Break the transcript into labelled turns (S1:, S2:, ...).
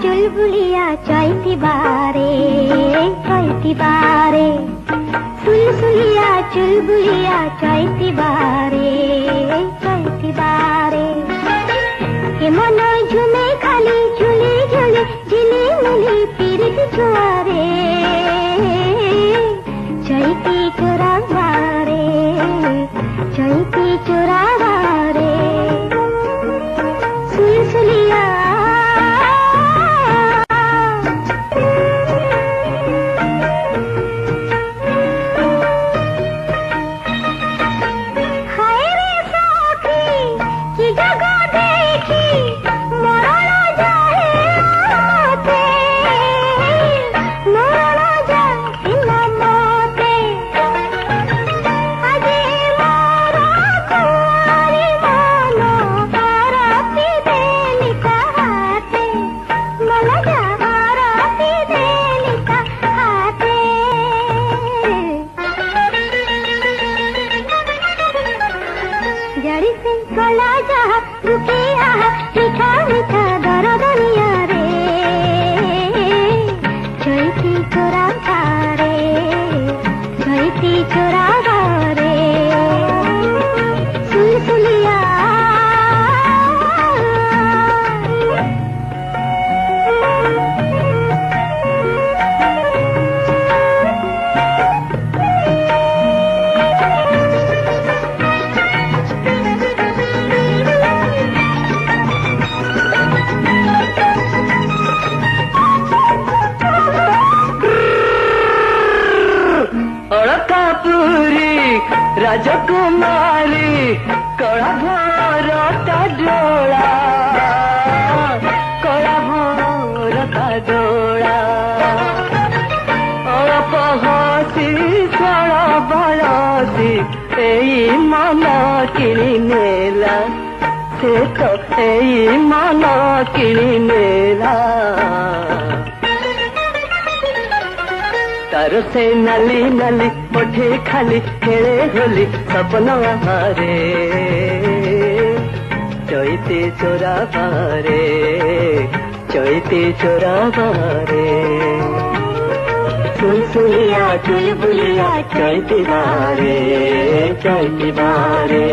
S1: चुलबुलिया चैती बारे सुलसुलिया चुलबुलिया चैती बारे ए मन झुमे खाली झुली झुली झिली मिली पीरित छुआरे चैती चोरा बारे सुलसुलिया जड़ी से गला जा रुकिया मीठा मीठा दरदनिया रे चैती चोरा बारे सुलसुलिया
S2: राजकुमारी कला भरता डोला हसी सड़ बड़सी ए मन किणी नेला से तो ए मन किणी नेला तार से नाली नाली पठे खाली खेले होली सपना हारे चैती चोरा बारे सुलसुलिया चुलबुलिया चैती बारे चैती बारे